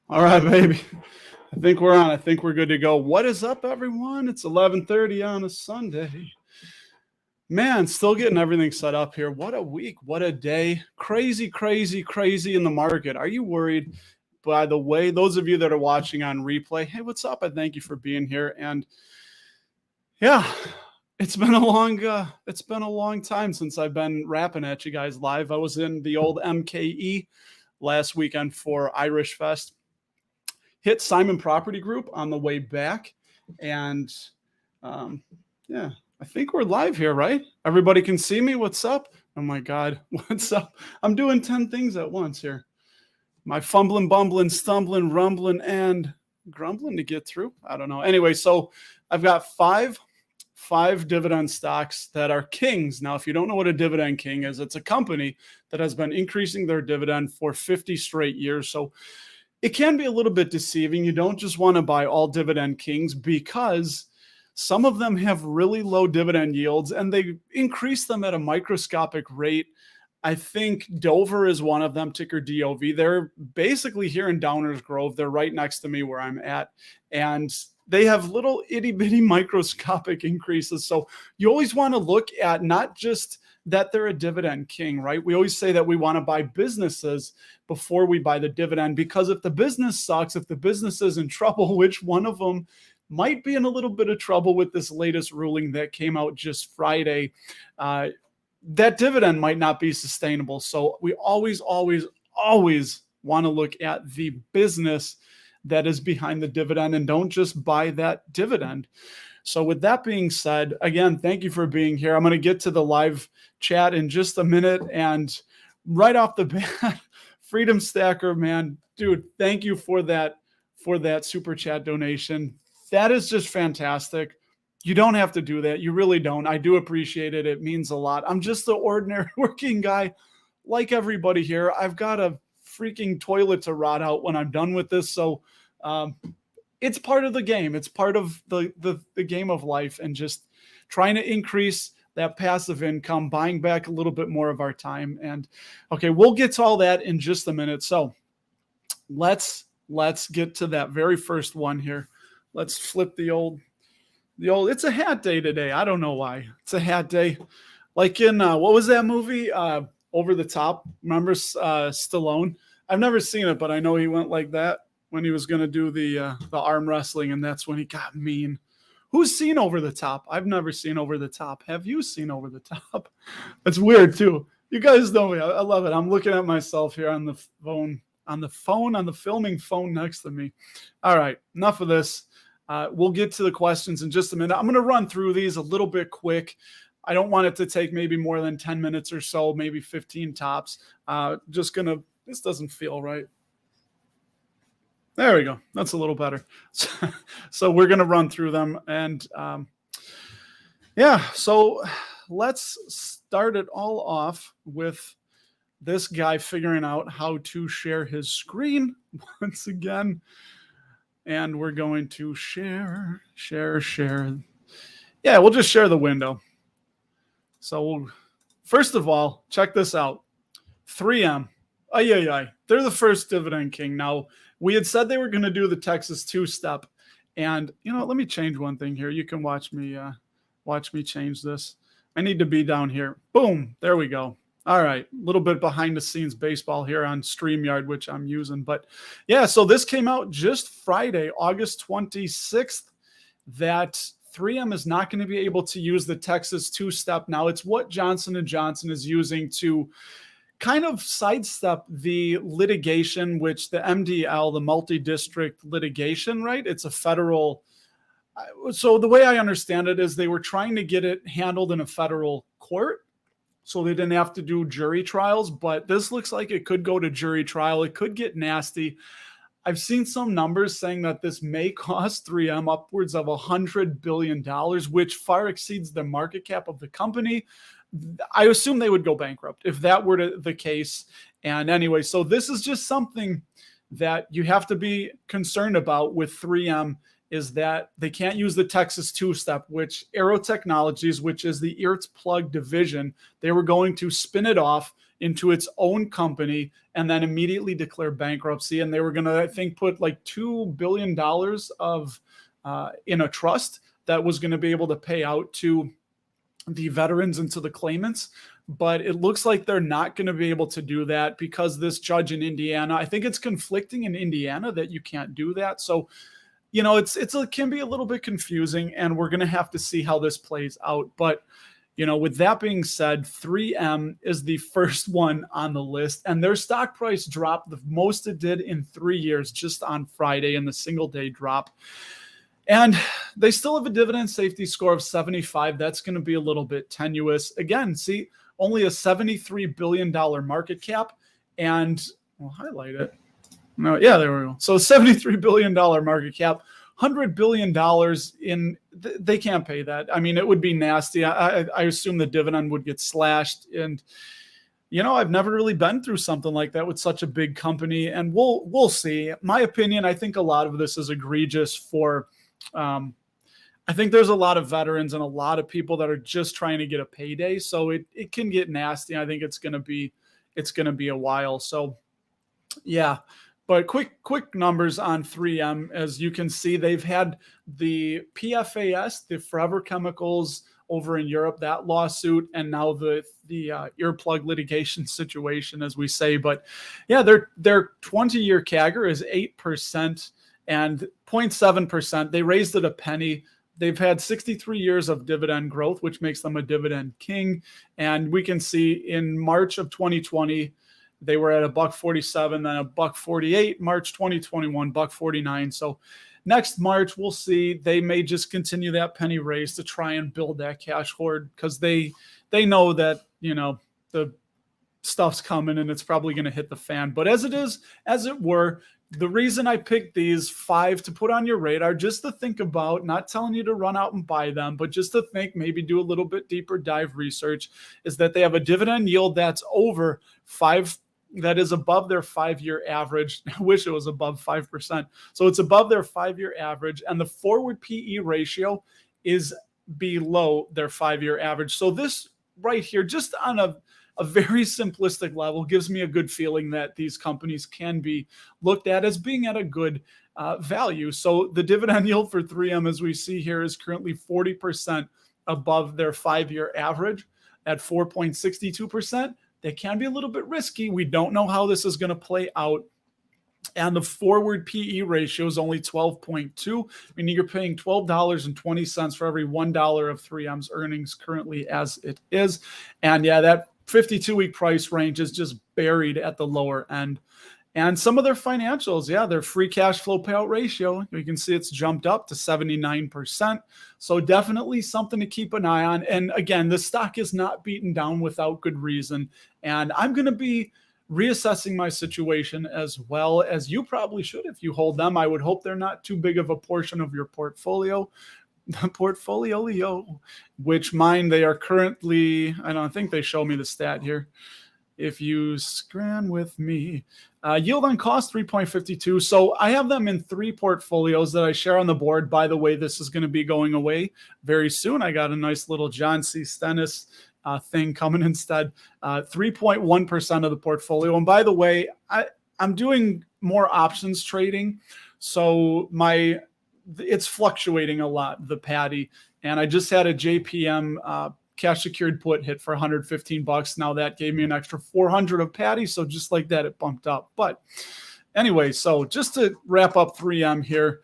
All right, baby. I think we're on. I think we're good to go. What is up, everyone? It's 11:30 on a Sunday. Man, still getting everything set up here. What a week. What a day. Crazy, crazy, crazy in the market. Are you worried? By the way, those of you that are watching on replay, hey, what's up? I thank you for being here. And yeah, it's been a long time since I've been rapping at you guys live. I was in the old MKE last weekend for Irish Fest. Hit Simon Property Group on the way back. And yeah, I think we're live here, right? Everybody can see me. What's up? Oh my God, what's up? I'm doing 10 things at once here. My fumbling, bumbling, stumbling, rumbling, and grumbling to get through. I don't know. Anyway, so I've got five dividend stocks that are kings. Now, if you don't know what a dividend king is, it's a company that has been increasing their dividend for 50 straight years. So it can be a little bit deceiving. You don't just want to buy all dividend kings because some of them have really low dividend yields and they increase them at a microscopic rate. I think Dover is one of them, ticker DOV. They're basically here in Downers Grove. They're right next to me where I'm at. And they have little itty bitty microscopic increases. So you always want to look at not just that they're a dividend king, right? We always say that we want to buy businesses before we buy the dividend, because if the business sucks, if the business is in trouble, which one of them might be in a little bit of trouble with this latest ruling that came out just Friday, that dividend might not be sustainable. So we always want to look at the business that is behind the dividend and don't just buy that dividend. So with that being said, again, thank you for being here. I'm going to get to the live chat in just a minute. And right off the bat, Freedom Stacker, man, dude, thank you for that super chat donation. That is just fantastic. You don't have to do that. You really don't. I do appreciate it. It means a lot. I'm just the ordinary working guy like everybody here. I've got a freaking toilet to rot out when I'm done with this. So it's part of the game. It's part of the game of life, and just trying to increase that passive income, buying back a little bit more of our time. And okay, we'll get to all that in just a minute. So let's get to that very first one here. Let's flip the old, it's a hat day today. I don't know why. It's a hat day. Like in, what was that movie? Over the Top. Remember Stallone? I've never seen it, but I know he went like that when he was going to do the arm wrestling, and that's when he got mean. Who's seen Over the Top? I've never seen Over the Top. Have you seen Over the Top? That's weird too. You guys know me. I love it. I'm looking at myself here on the phone, on the filming phone next to me. All right, enough of this. We'll get to the questions in just a minute. I'm going to run through these a little bit quick. I don't want it to take maybe more than 10 minutes or so, maybe 15 tops. This doesn't feel right. There we go. That's a little better. So we're going to run through them. And so let's start it all off with this guy figuring out how to share his screen once again. And we're going to share. Yeah, we'll just share the window. So first of all, check this out. 3M. They're the first dividend king. Now, we had said they were going to do the Texas two-step. And, let me change one thing here. You can watch me change this. I need to be down here. Boom. There we go. All right. A little bit behind the scenes baseball here on StreamYard, which I'm using. But yeah, so this came out just Friday, August 26th, that 3M is not going to be able to use the Texas two-step. Now, it's what Johnson & Johnson is using to kind of sidestep the litigation, which the MDL, the multi-district litigation, right? It's a federal. So the way I understand it is they were trying to get it handled in a federal court, so they didn't have to do jury trials. But this looks like it could go to jury trial. It could get nasty. I've seen some numbers saying that this may cost 3M upwards of $100 billion, which far exceeds the market cap of the company. I assume they would go bankrupt if that were the case. And anyway, so this is just something that you have to be concerned about with 3M, is that they can't use the Texas two-step, which Aero Technologies, which is the earth plug division, they were going to spin it off into its own company and then immediately declare bankruptcy. And they were going to, I think, put like $2 billion of in a trust that was going to be able to pay out to the veterans and to the claimants. But it looks like they're not going to be able to do that because this judge in Indiana, I think it's conflicting in Indiana that you can't do that. So, you know, it can be a little bit confusing, and we're going to have to see how this plays out. But, you know, with that being said, 3M is the first one on the list, and their stock price dropped the most it did in 3 years just on Friday in the single day drop. And they still have a dividend safety score of 75. That's going to be a little bit tenuous. Again, see, only a $73 billion market cap, and we'll highlight it. No, yeah, there we go. So $73 billion market cap, $100 billion they can't pay that. I mean, it would be nasty. I assume the dividend would get slashed. And, you know, I've never really been through something like that with such a big company. And we'll see. My opinion, I think a lot of this is egregious for, I think there's a lot of veterans and a lot of people that are just trying to get a payday. So it can get nasty. I think it's going to be a while. So yeah. But quick numbers on 3M. As you can see, they've had the PFAS, the Forever Chemicals over in Europe, that lawsuit, and now the earplug litigation situation, as we say. But yeah, their 20-year CAGR is 8% and 0.7%. They raised it a penny. They've had 63 years of dividend growth, which makes them a dividend king. And we can see in March of 2020, they were at $1.47, then $1.48. March 2021, $1.49. So next March, we'll see. They may just continue that penny raise to try and build that cash hoard because they know that, you know, the stuff's coming and it's probably going to hit the fan. But as it were, the reason I picked these 5 to put on your radar, just to think about, not telling you to run out and buy them, but just to think, maybe do a little bit deeper dive research, is that they have a dividend yield that's over 5%. That is above their 5-year average. I wish it was above 5%. So it's above their 5-year average, and the forward PE ratio is below their 5-year average. So this right here, just on a very simplistic level, gives me a good feeling that these companies can be looked at as being at a good value. So the dividend yield for 3M, as we see here, is currently 40% above their 5-year average at 4.62%. They can be a little bit risky. We don't know how this is going to play out. And the forward PE ratio is only 12.2, meaning you're paying $12.20 for every $1 of 3M's earnings currently as it is. And yeah, that 52-week price range is just buried at the lower end. And some of their financials, yeah, their free cash flow payout ratio, you can see it's jumped up to 79%. So definitely something to keep an eye on. And again, the stock is not beaten down without good reason. And I'm going to be reassessing my situation as well, as you probably should if you hold them. I would hope they're not too big of a portion of your portfolio. The portfolio, which mine, they are currently, I don't think they show me the stat here. If you scran with me, yield on cost 3.52. So I have them in 3 portfolios that I share on the board. By the way, this is going to be going away very soon. I got a nice little John C. Stennis thing coming instead. 3.1% of the portfolio. And by the way, I'm doing more options trading. So it's fluctuating a lot, the Patty. And I just had a JPM cash secured put hit for $115. Now that gave me an extra 400 of Patty. So just like that, it bumped up. But anyway, so just to wrap up 3M here.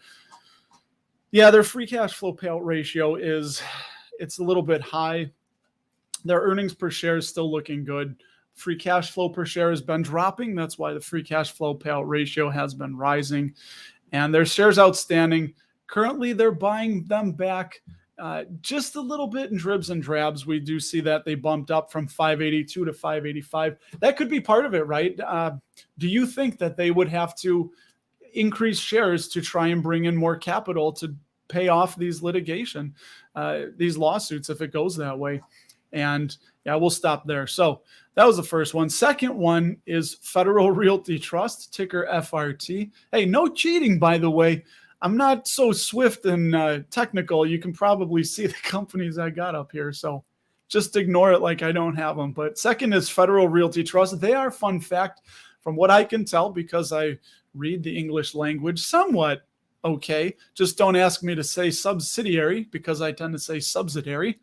Yeah, their free cash flow payout ratio it's a little bit high. Their earnings per share is still looking good. Free cash flow per share has been dropping. That's why the free cash flow payout ratio has been rising. And their shares outstanding, currently they're buying them back just a little bit in dribs and drabs. We do see that they bumped up from 582 to 585. That could be part of it, right? Do you think that they would have to increase shares to try and bring in more capital to pay off these these lawsuits if it goes that way? And yeah, we'll stop there. So that was the first one. Second one is Federal Realty Trust, ticker FRT. Hey, no cheating, by the way. I'm not so swift and technical. You can probably see the companies I got up here. So just ignore it like I don't have them. But second is Federal Realty Trust. They are, fun fact, from what I can tell, because I read the English language somewhat okay. Just don't ask me to say subsidiary because I tend to say subsidiary.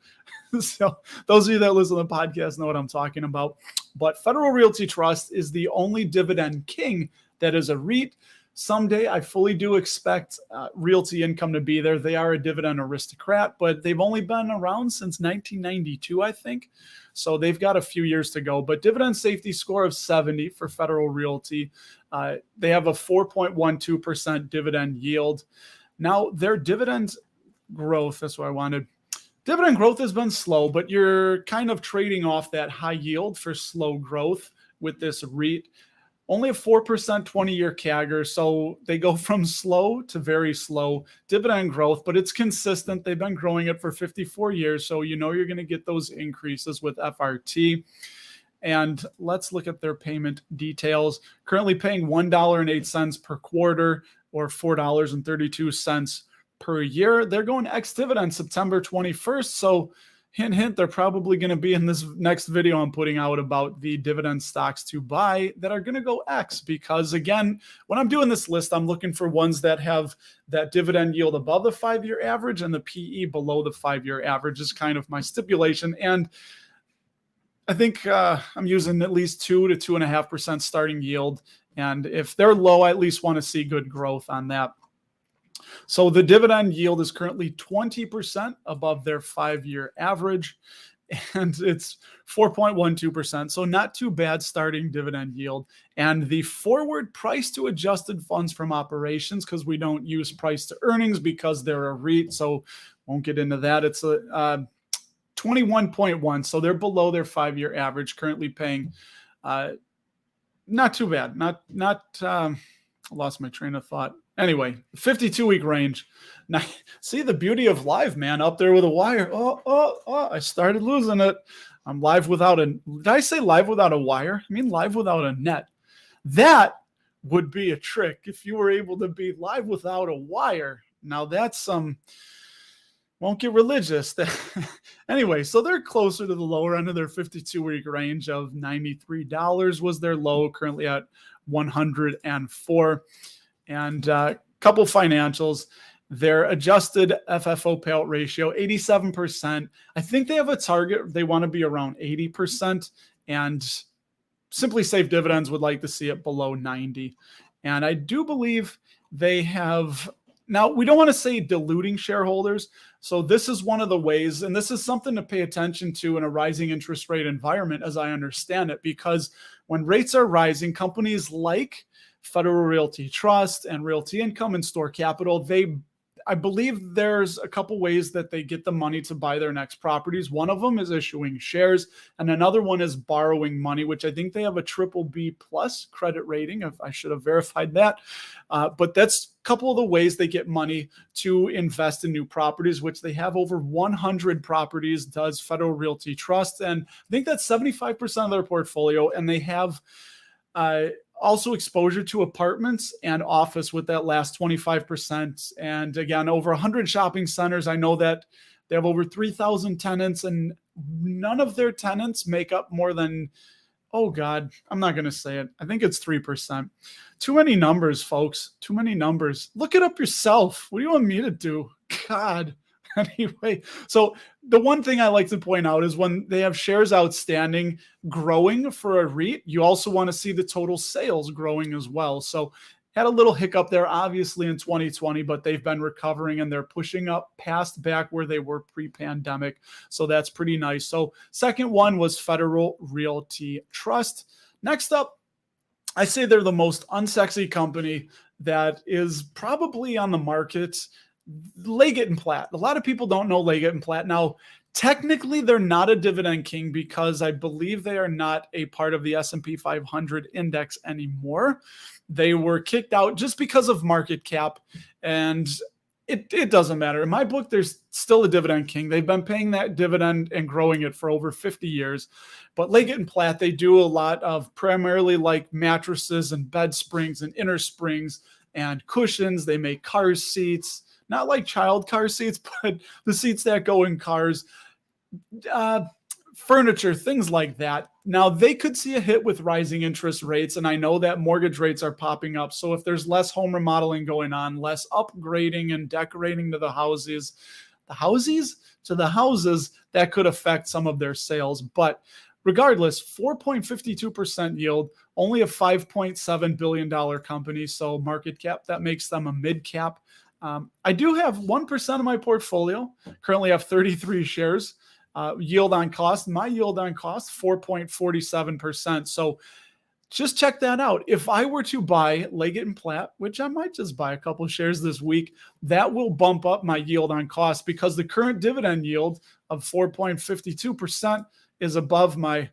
So those of you that listen to the podcast know what I'm talking about. But Federal Realty Trust is the only dividend king that is a REIT. Someday, I fully do expect Realty Income to be there. They are a dividend aristocrat, but they've only been around since 1992, I think. So they've got a few years to go. But dividend safety score of 70 for Federal Realty. They have a 4.12% dividend yield. Now, their dividend growth, that's what I wanted. Dividend growth has been slow, but you're kind of trading off that high yield for slow growth with this REIT. Only a 4% 20-year CAGR, so they go from slow to very slow dividend growth, but it's consistent. They've been growing it for 54 years, so you know you're going to get those increases with FRT. And let's look at their payment details. Currently paying $1.08 per quarter or $4.32 per year. They're going ex-dividend September 21st, so hint, hint, they're probably going to be in this next video I'm putting out about the dividend stocks to buy that are going to go X, because again, when I'm doing this list, I'm looking for ones that have that dividend yield above the 5-year average and the PE below the 5-year average is kind of my stipulation. And I think I'm using at least 2 to 2.5% starting yield. And if they're low, I at least want to see good growth on that. So the dividend yield is currently 20% above their 5-year average, and it's 4.12%. So not too bad starting dividend yield. And the forward price to adjusted funds from operations, because we don't use price to earnings because they're a REIT, so won't get into that. It's a 21.1. So they're below their 5-year average, currently paying not too bad. I lost my train of thought. Anyway, 52-week range. Now, see the beauty of live, man, up there with a wire. Oh, I started losing it. I'm live without did I say live without a wire? I mean live without a net. That would be a trick if you were able to be live without a wire. Now that's won't get religious. Anyway, so they're closer to the lower end of their 52-week range of $93 was their low, currently at 104. And a couple financials, their adjusted FFO payout ratio, 87%. I think they have a target. They want to be around 80%. And Simply Safe Dividends would like to see it below 90. And I do believe they have, now we don't want to say diluting shareholders. So this is one of the ways, and this is something to pay attention to in a rising interest rate environment, as I understand it, because when rates are rising, companies like Federal Realty Trust and Realty Income and Store Capital, I believe there's a couple ways that they get the money to buy their next properties. One of them is issuing shares, and another one is borrowing money, which I think they have a BBB plus credit rating. If I should have verified that. But that's a couple of the ways they get money to invest in new properties, which they have over 100 properties, does Federal Realty Trust. And I think that's 75% of their portfolio. And they have also exposure to apartments and office with that last 25%. And again, over 100 shopping centers. I know that they have over 3,000 tenants, and none of their tenants make up more than, oh God, I'm not going to say it. I think it's 3%. Too many numbers, folks. Too many numbers. Look it up yourself. What do you want me to do? God. Anyway, so the one thing I like to point out is when they have shares outstanding growing for a REIT, you also want to see the total sales growing as well. So had a little hiccup there, obviously, in 2020, but they've been recovering and they're pushing up past back where they were pre-pandemic. So that's pretty nice. So second one was Federal Realty Trust. Next up, I say they're the most unsexy company that is probably on the market. Leggett and Platt. A lot of people don't know Leggett and Platt. Now, technically, they're not a dividend king because I believe they are not a part of the S&P 500 index anymore. They were kicked out just because of market cap, and it doesn't matter. In my book, there's still a dividend king. They've been paying that dividend and growing it for over 50 years. But Leggett and Platt, they do a lot of primarily like mattresses and bed springs and inner springs and cushions. They make car seats. Not like child car seats, but the seats that go in cars. furniture, things like that. Now, they could see a hit with rising interest rates, and I know that mortgage rates are popping up. So if there's less home remodeling going on, less upgrading and decorating to the houses, that could affect some of their sales. But regardless, 4.52% yield, only a $5.7 billion company. So market cap, that makes them a mid cap. I do have 1% of my portfolio, currently have 33 shares. Yield on cost, my yield on cost, 4.47%. So just check that out. If I were to buy Leggett and Platt, which I might just buy a couple of shares this week, that will bump up my yield on cost because the current dividend yield of 4.52% is above my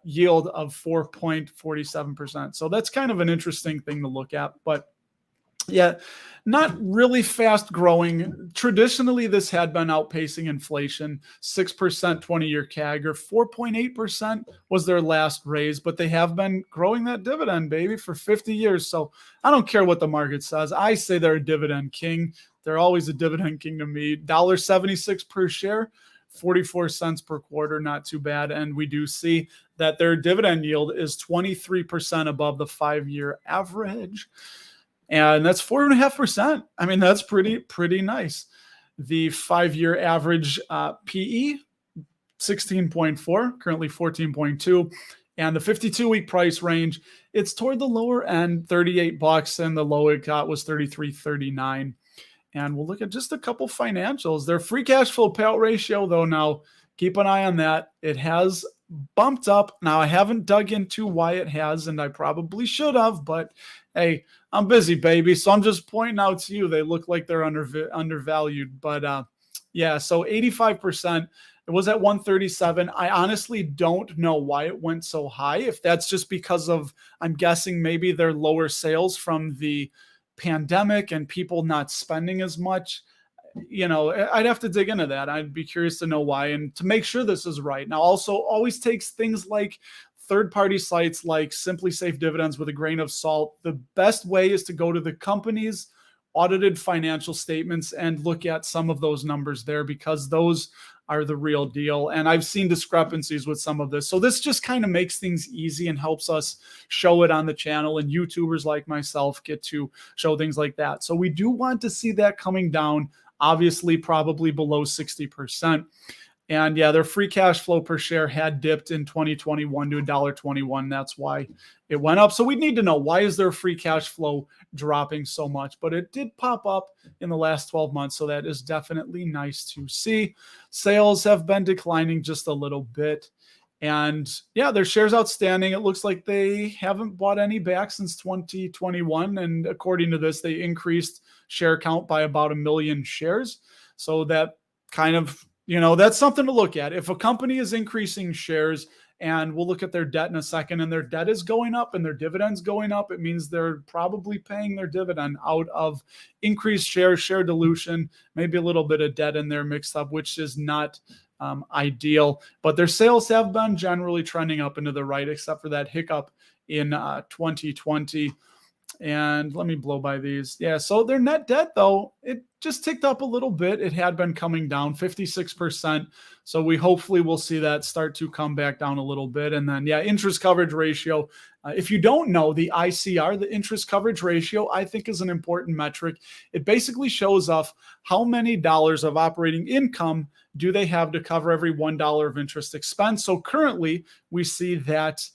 yield of 4.47%. So that's kind of an interesting thing to look at. But yeah, not really fast growing. Traditionally, this had been outpacing inflation, 6% 20-year CAGR, 4.8% was their last raise, but they have been growing that dividend, baby, for 50 years. So I don't care what the market says. I say they're a dividend king. They're always a dividend king to me. $1.76 per share, 44 cents per quarter, not too bad. And we do see that their dividend yield is 23% above the 5-year average. And that's 4.5%. I mean, that's pretty nice. The 5-year average PE, 16.4, currently 14.2. And the 52-week price range, it's toward the lower end, $38, and the low it got was $33.39. And we'll look at just a couple financials. Their free cash flow payout ratio, though, now keep an eye on that. It has bumped up. Now, I haven't dug into why it has, and I probably should have, but hey, I'm busy, baby. So I'm just pointing out to you, they look like they're undervalued. But yeah, so 85%. It was at 137. I honestly don't know why it went so high. If that's just because of, I'm guessing maybe their lower sales from the pandemic and people not spending as much. I'd have to dig into that. I'd be curious to know why and to make sure this is right. Now, also always takes things like third-party sites like Simply Safe Dividends with a grain of salt. The best way is to go to the company's audited financial statements and look at some of those numbers there because those are the real deal. And I've seen discrepancies with some of this. So this just kind of makes things easy and helps us show it on the channel, and YouTubers like myself get to show things like that. So we do want to see that coming down, obviously probably below 60%. And yeah, their free cash flow per share had dipped in 2021 to $1.21. That's why it went up. So we need to know, why is their free cash flow dropping so much? But it did pop up in the last 12 months. So that is definitely nice to see. Sales have been declining just a little bit. And yeah, their shares outstanding, it looks like they haven't bought any back since 2021. And according to this, they increased share count by about 1 million shares. So that kind of, that's something to look at. If a company is increasing shares, and we'll look at their debt in a second, and their debt is going up and their dividends going up, it means they're probably paying their dividend out of increased shares, share dilution, maybe a little bit of debt in there mixed up, which is not ideal. But their sales have been generally trending up into the right, except for that hiccup in 2020. And let me blow by these. Yeah, so their net debt, though, it just ticked up a little bit. It had been coming down 56%. So we hopefully will see that start to come back down a little bit. And then, yeah, interest coverage ratio. If you don't know, the ICR, the interest coverage ratio, I think is an important metric. It basically shows off how many dollars of operating income do they have to cover every $1 of interest expense. So currently we see that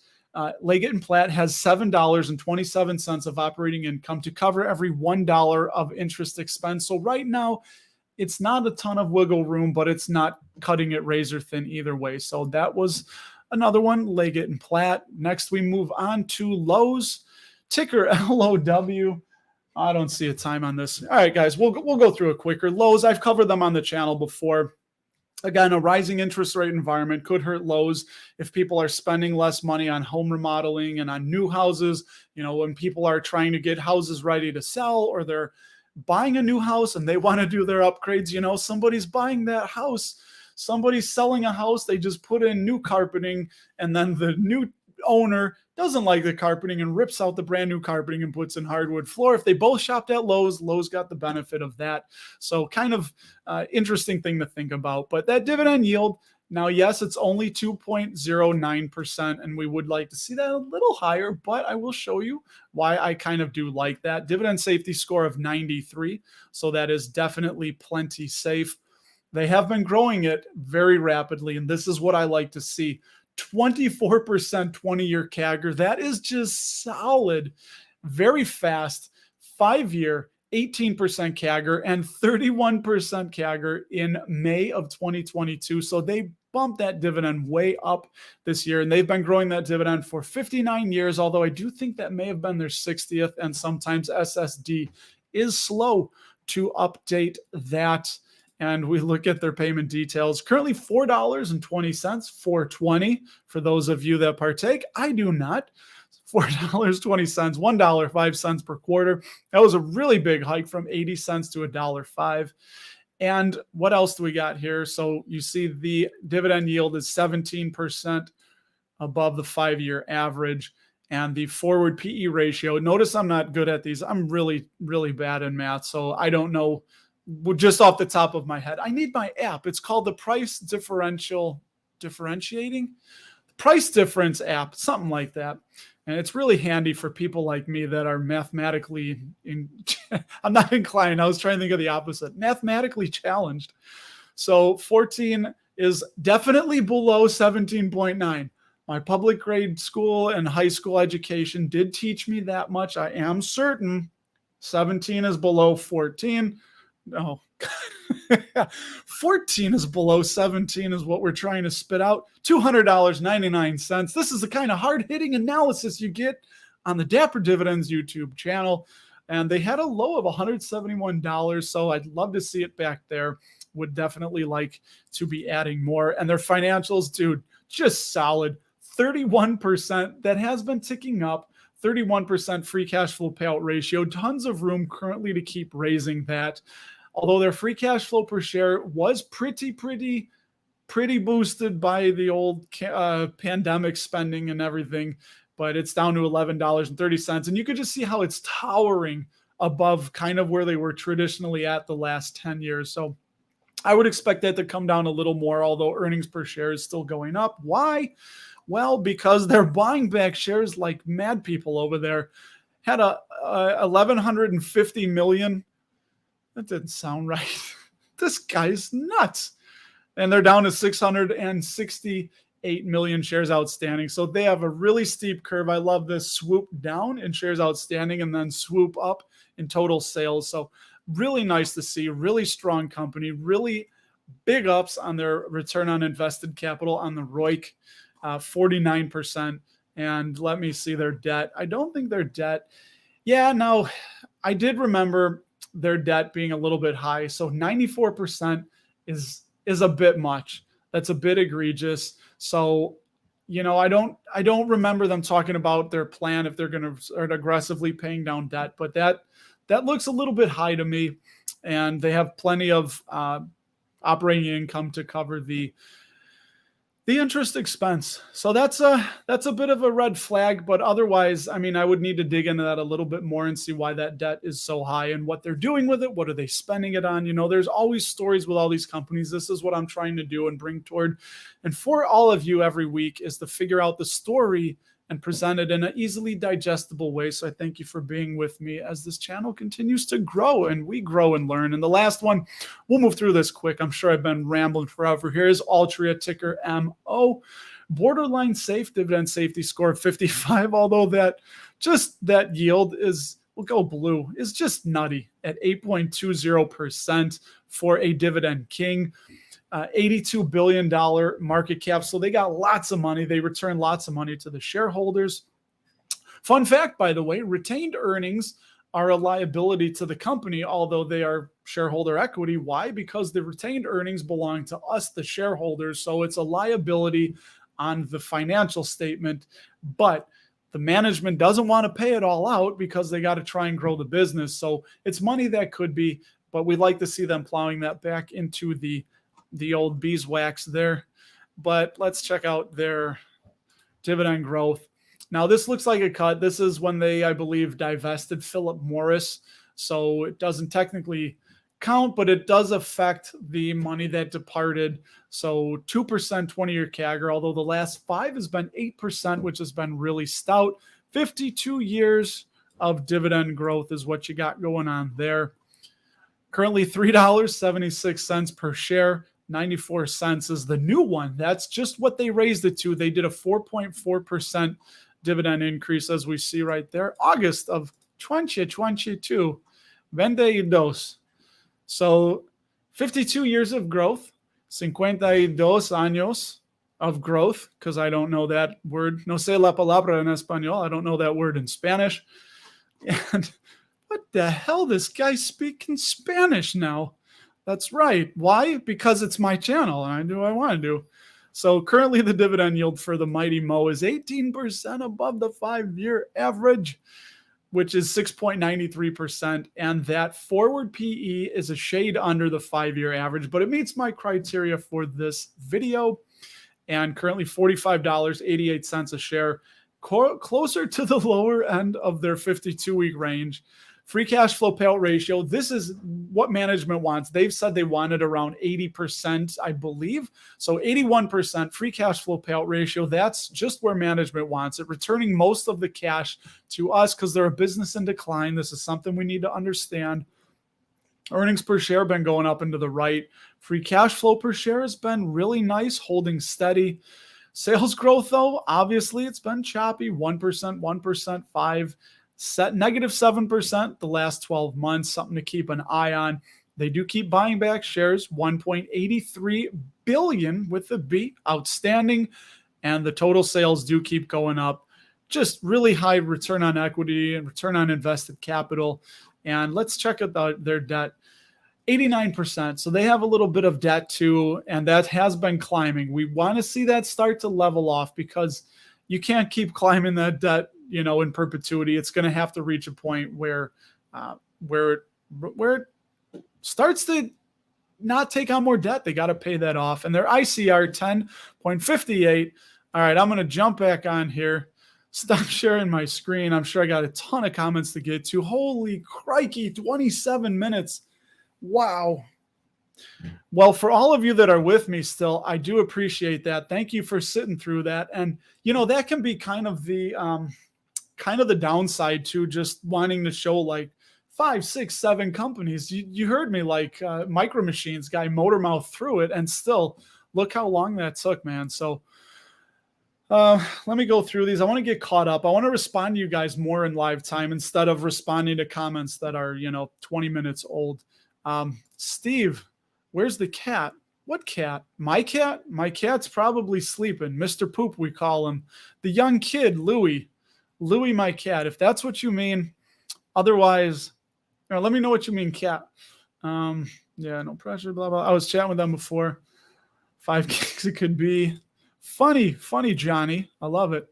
Leggett and Platt has $7.27 of operating income to cover every $1 of interest expense. So right now, it's not a ton of wiggle room, but it's not cutting it razor thin either way. So that was another one, Leggett and Platt. Next, we move on to Lowe's, ticker LOW. I don't see a time on this. All right, guys, we'll go through it quicker. Lowe's, I've covered them on the channel before. Again, a rising interest rate environment could hurt Lowe's if people are spending less money on home remodeling and on new houses. When people are trying to get houses ready to sell, or they're buying a new house and they want to do their upgrades. Somebody's buying that house, somebody's selling a house, they just put in new carpeting, and then the new owner doesn't like the carpeting and rips out the brand new carpeting and puts in hardwood floor. If they both shopped at Lowe's, Lowe's got the benefit of that. So kind of interesting thing to think about. But that dividend yield, Now, yes, it's only 2.09%, and we would like to see that a little higher, but I will show you why I kind of do like that. Dividend safety score of 93, so that is definitely plenty safe. They have been growing it very rapidly, and this is what I like to see. 24% 20-year CAGR. That is just solid, very fast. 5-year, 18% CAGR and 31% CAGR in May of 2022. So they bumped that dividend way up this year, and they've been growing that dividend for 59 years, although I do think that may have been their 60th, and sometimes SSD is slow to update that. And we look at their payment details. Currently $4.20, $4.20 for those of you that partake. I do not. $4.20, $1.05 per quarter. That was a really big hike from 80 cents to $1.05. And what else do we got here? So you see the dividend yield is 17% above the 5-year average. And the forward PE ratio, notice I'm not good at these. I'm really, really bad in math. So I don't know just off the top of my head. I need my app. It's called the Price Price Difference app, something like that. And it's really handy for people like me that are mathematically I'm not inclined. I was trying to think of the opposite. Mathematically challenged. So 14 is definitely below 17.9. My public grade school and high school education did teach me that much. I am certain 17 is below 14. No, 14 is below 17 is what we're trying to spit out. $200.99. This is the kind of hard-hitting analysis you get on the Dapper Dividends YouTube channel. And they had a low of $171, so I'd love to see it back there. Would definitely like to be adding more. And their financials, dude, just solid. 31%. That has been ticking up. 31% free cash flow payout ratio. Tons of room currently to keep raising that. Although their free cash flow per share was pretty boosted by the old pandemic spending and everything, but it's down to $11.30. And you could just see how it's towering above kind of where they were traditionally at the last 10 years. So I would expect that to come down a little more, although earnings per share is still going up. Why? Well, because they're buying back shares like mad people over there. Had a 1,150 million. That didn't sound right. This guy's nuts. And they're down to 668 million shares outstanding. So they have a really steep curve. I love this swoop down in shares outstanding and then swoop up in total sales. So really nice to see. Really strong company. Really big ups on their return on invested capital on the ROIC, 49%. And let me see their debt. I don't think their debt. Yeah, no, I did remember their debt being a little bit high. So 94% is a bit much. That's a bit egregious. So, I don't remember them talking about their plan if they're going to start aggressively paying down debt, but that looks a little bit high to me. And they have plenty of operating income to cover the interest expense. So that's a bit of a red flag, but otherwise, I mean, I would need to dig into that a little bit more and see why that debt is so high and what they're doing with it. What are they spending it on? There's always stories with all these companies. This is what I'm trying to do and bring toward. And for all of you every week is to figure out the story and present it in an easily digestible way. So I thank you for being with me as this channel continues to grow and we grow and learn. And the last one, we'll move through this quick. I'm sure I've been rambling forever. Here's Altria, ticker MO. Borderline safe, dividend safety score of 55, although that yield is, we'll go blue, is just nutty at 8.20% for a dividend king. $82 billion market cap. So they got lots of money. They return lots of money to the shareholders. Fun fact, by the way, retained earnings are a liability to the company, although they are shareholder equity. Why? Because the retained earnings belong to us, the shareholders. So it's a liability on the financial statement, but the management doesn't want to pay it all out because they got to try and grow the business. So it's money that could be, but we'd like to see them plowing that back into the old beeswax there. But let's check out their dividend growth. Now, this looks like a cut. This is when they, I believe, divested Philip Morris. So it doesn't technically count, but it does affect the money that departed. So 2% 20-year CAGR, although the last 5 has been 8%, which has been really stout. 52 years of dividend growth is what you got going on there. Currently $3.76 per share. 94 cents is the new one. That's just what they raised it to. They did a 4.4% dividend increase, as we see right there. August of 2022. 22. So 52 years of growth. 52 años of growth, because I don't know that word. No sé la palabra en español. I don't know that word in Spanish. And what the hell? This guy's speaking Spanish now. That's right. Why? Because it's my channel and I do what I want to do. So currently the dividend yield for the mighty Mo is 18% above the 5-year average, which is 6.93%. And that forward PE is a shade under the 5-year average, but it meets my criteria for this video. And currently $45.88 a share, closer to the lower end of their 52-week range. Free cash flow payout ratio, this is what management wants. They've said they wanted around 80%, I believe. So 81% free cash flow payout ratio, that's just where management wants it, returning most of the cash to us because they're a business in decline. This is something we need to understand. Earnings per share have been going up and to the right. Free cash flow per share has been really nice, holding steady. Sales growth, though, obviously it's been choppy, 1%, 1%, 5%. Set -7% the last 12 months, something to keep an eye on. They do keep buying back shares, 1.83 billion with the B, outstanding. And the total sales do keep going up. Just really high return on equity and return on invested capital. And let's check out their debt, 89%. So they have a little bit of debt too, and that has been climbing. We want to see that start to level off because you can't keep climbing that debt, in perpetuity. It's going to have to reach a point where it starts to not take on more debt. They got to pay that off. And their ICR 10.58. All right, I'm going to jump back on here. Stop sharing my screen. I'm sure I got a ton of comments to get to. Holy crikey, 27 minutes. Wow. Well, for all of you that are with me still, I do appreciate that. Thank you for sitting through that. And, that can be kind of the downside to just wanting to show like 5, 6, 7 companies. You heard me like Micro Machines guy motor mouth through it, and still look how long that took, man. So let me go through these. I want to get caught up. I want to respond to you guys more in live time instead of responding to comments that are, 20 minutes old. Steve, where's the cat? What cat? My cat? My cat's probably sleeping. Mr. Poop, we call him. The young kid, Louie. Louie, my cat, if that's what you mean. Otherwise, let me know what you mean, cat. Yeah, no pressure, blah, blah. I was chatting with them before. 5 gigs it could be. Funny, Johnny. I love it.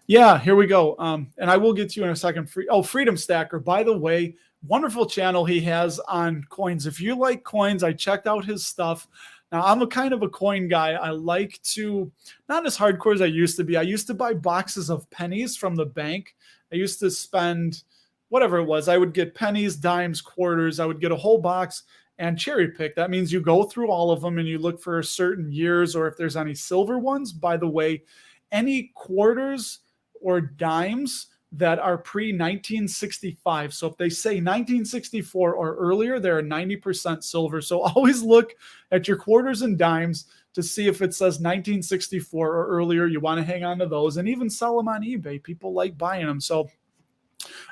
Yeah, here we go. And I will get to you in a second. Freedom Stacker, by the way, wonderful channel he has on coins. If you like coins, I checked out his stuff. Now, I'm a kind of a coin guy. I like to, not as hardcore as I used to be. I used to buy boxes of pennies from the bank. I used to spend whatever it was. I would get pennies, dimes, quarters. I would get a whole box and cherry pick. That means you go through all of them and you look for certain years or if there's any silver ones. By the way, any quarters or dimes that are pre-1965. So if they say 1964 or earlier, they're 90% silver. So always look at your quarters and dimes to see if it says 1964 or earlier. You want to hang on to those and even sell them on eBay. People like buying them. So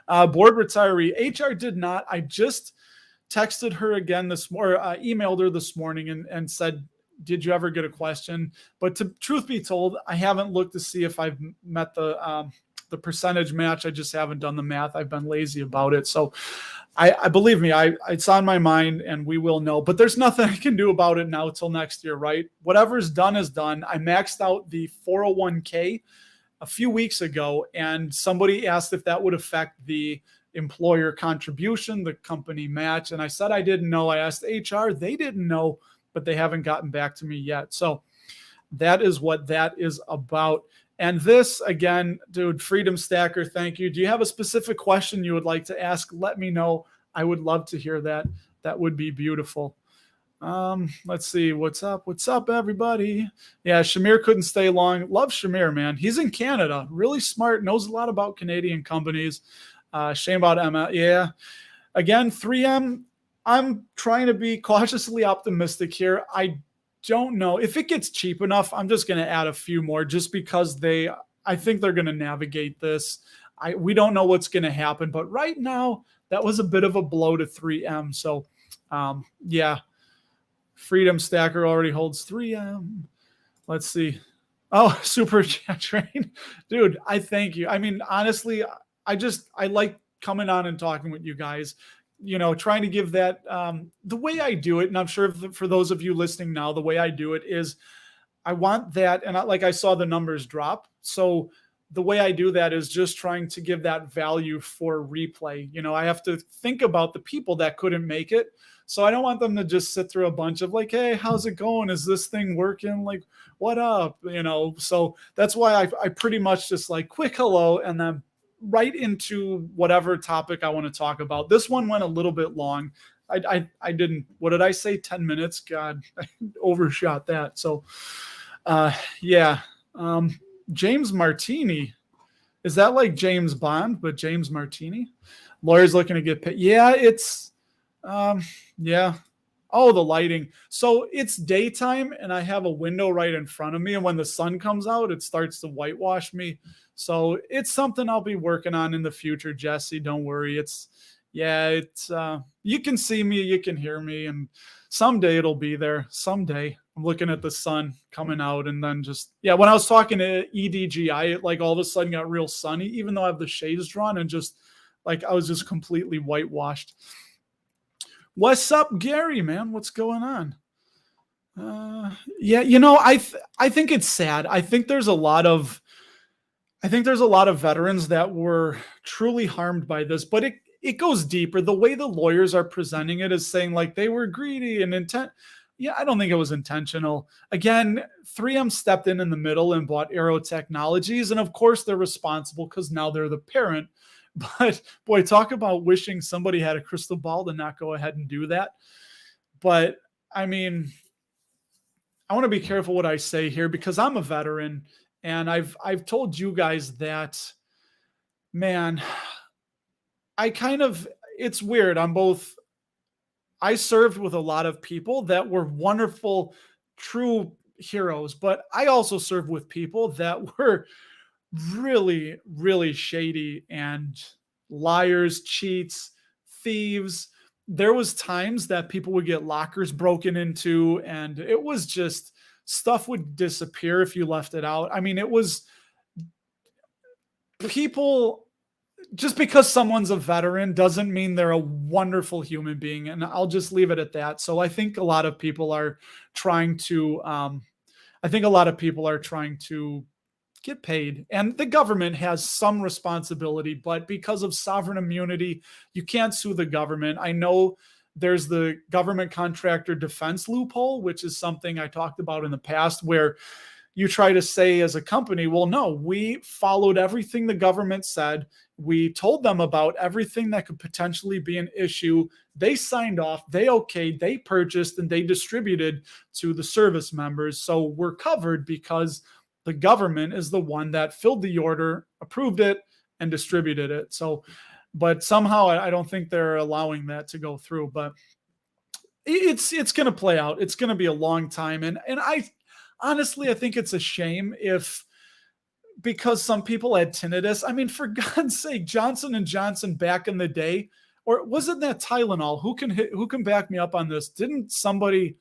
board retiree, HR did not. I just texted her again emailed her this morning and said, did you ever get a question? But truth be told, I haven't looked to see if I've met the percentage match. I just haven't done the math. I've been lazy about it. So I believe me, it's on my mind and we will know, but there's nothing I can do about it now till next year, right? Whatever's done is done. I maxed out the 401k a few weeks ago and somebody asked if that would affect the employer contribution, the company match. And I said, I didn't know. I asked HR, they didn't know, but they haven't gotten back to me yet. So that is what that is about. And this, again, dude, Freedom Stacker, thank you. Do you have a specific question you would like to ask? Let me know. I would love to hear that. That would be beautiful. Let's see. What's up? What's up, everybody? Yeah, Shamir couldn't stay long. Love Shamir, man. He's in Canada. Really smart. Knows a lot about Canadian companies. Shame about Emma. Yeah. Again, 3M. I'm trying to be cautiously optimistic here. I don't know if it gets cheap enough. I'm just going to add a few more just because I think they're going to navigate this. We don't know what's going to happen, but right now that was a bit of a blow to 3M. So, yeah. Freedom Stacker already holds 3M. Let's see. Oh, super chat train. Dude, I thank you. I mean, honestly, I like coming on and talking with you guys, trying to give that, the way I do it. And I'm sure for those of you listening now, the way I do it is I want that. And I saw the numbers drop. So the way I do that is just trying to give that value for replay. I have to think about the people that couldn't make it. So I don't want them to just sit through a bunch of like, hey, how's it going? Is this thing working? Like, what up? So that's why I pretty much just like quick hello and then right into whatever topic I want to talk about. This one went a little bit long. I didn't, what did I say? 10 minutes? God, I overshot that. So yeah. James Martini. Is that like James Bond, but James Martini? Lawyer's looking to get paid. Yeah, it's yeah. Oh, the lighting. So it's daytime and I have a window right in front of me. And when the sun comes out, it starts to whitewash me. So it's something I'll be working on in the future, Jesse. Don't worry. It's you can see me, you can hear me, and someday it'll be there. Someday. I'm looking at the sun coming out and then when I was talking to EDGI, it like all of a sudden got real sunny, even though I have the shades drawn and just like I was just completely whitewashed. What's up, Gary, man? What's going on? Yeah, I think it's sad. I think there's a lot of veterans that were truly harmed by this, but it goes deeper. The way the lawyers are presenting it is saying like they were greedy and intent. Yeah, I don't think it was intentional. Again, 3M stepped in the middle and bought Aero Technologies. And of course they're responsible because now they're the parent. But boy, talk about wishing somebody had a crystal ball to not go ahead and do that. But I mean, I want to be careful what I say here because I'm a veteran and I've told you guys that, man, it's weird. I served with a lot of people that were wonderful, true heroes, but I also served with people that were really, really shady and liars, cheats, thieves. There was times that people would get lockers broken into and it was just stuff would disappear if you left it out. I mean, it was people. Just because someone's a veteran doesn't mean they're a wonderful human being. And I'll just leave it at that. So I think a lot of people are trying to get paid, and the government has some responsibility, but because of sovereign immunity, you can't sue the government. I know there's the government contractor defense loophole, which is something I talked about in the past where you try to say as a company, well, no, we followed everything the government said. We told them about everything that could potentially be an issue. They signed off, they okayed, they purchased, and they distributed to the service members. So we're covered because the government is the one that filled the order, approved it, and distributed it. So, but somehow I don't think they're allowing that to go through. But it's going to play out. It's going to be a long time. And I honestly, I think it's a shame because some people had tinnitus. I mean, for God's sake, Johnson & Johnson back in the day, or wasn't that Tylenol? Who can back me up on this? Didn't somebody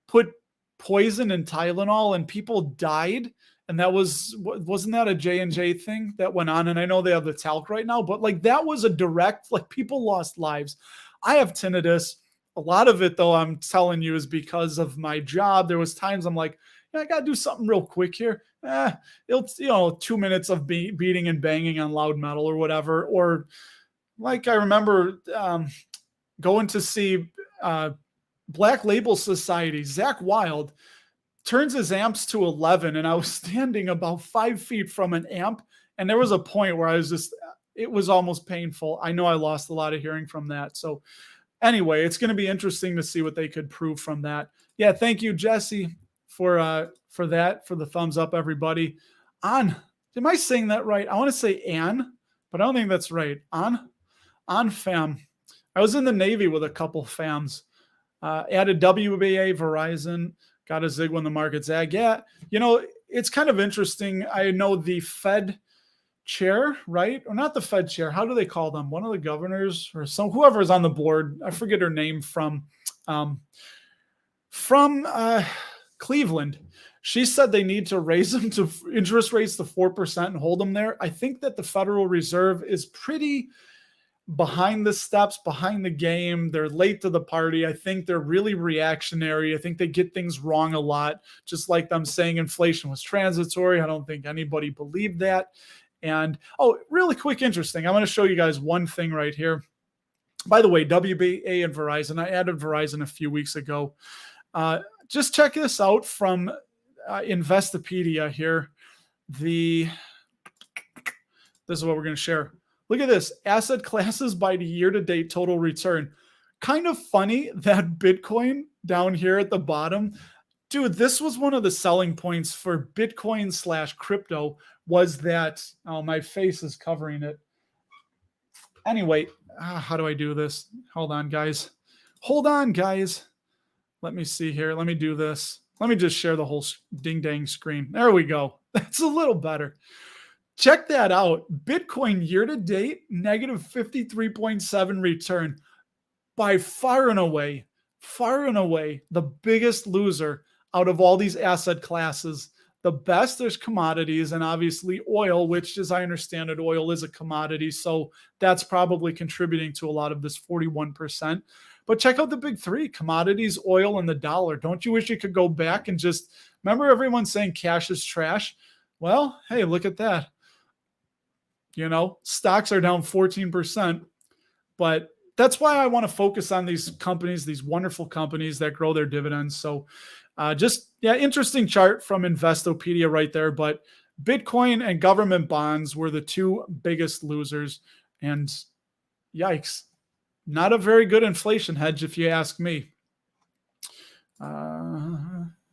put poison in Tylenol and people died? And wasn't that a J&J thing that went on? And I know they have the talc right now, but like that was a direct, like people lost lives. I have tinnitus. A lot of it though, I'm telling you, is because of my job. There was times I'm like, I got to do something real quick here. It's 2 minutes of beating and banging on loud metal or whatever. Or like I remember going to see Black Label Society, Zach Wild turns his amps to 11 and I was standing about 5 feet from an amp. And there was a point where it was almost painful. I know I lost a lot of hearing from that. So anyway, it's going to be interesting to see what they could prove from that. Yeah, thank you, Jesse, for that, for the thumbs up, everybody. Am I saying that right? I want to say Ann, but I don't think that's right. On fam. I was in the Navy with a couple fams. Added WBA, Verizon, got a zig when the market zag. Yeah, it's kind of interesting. I know the Fed chair, right? Or not the Fed chair. How do they call them? One of the governors or whoever is on the board. I forget her name from Cleveland. She said they need to raise them to interest rates to 4% and hold them there. I think that the Federal Reserve is pretty behind the steps, behind the game. They're late to the party. I think they're really reactionary. I think they get things wrong a lot, just like them saying inflation was transitory. I don't think anybody believed that. And, really quick, interesting. I'm going to show you guys one thing right here. By the way, WBA and Verizon, I added Verizon a few weeks ago. Just check this out from Investopedia here. This is what we're going to share. Look at this. Asset classes by the year-to-date total return. Kind of funny that Bitcoin down here at the bottom. Dude, this was one of the selling points for Bitcoin/crypto was that, my face is covering it. Anyway, how do I do this? Hold on, guys. Let me see here. Let me do this. Let me just share the whole ding-dang screen. There we go. That's a little better. Check that out. Bitcoin year-to-date, negative 53.7 return. By far and away, the biggest loser out of all these asset classes. The best, there's commodities, and obviously oil, which, as I understand it, oil is a commodity. So that's probably contributing to a lot of this 41%. But check out the big three: commodities, oil, and the dollar. Don't you wish you could go back and just remember everyone saying cash is trash? Well, hey, look at that. Stocks are down 14%. But that's why I want to focus on these companies, these wonderful companies that grow their dividends. So interesting chart from Investopedia right there. But Bitcoin and government bonds were the two biggest losers. And yikes, not a very good inflation hedge, if you ask me.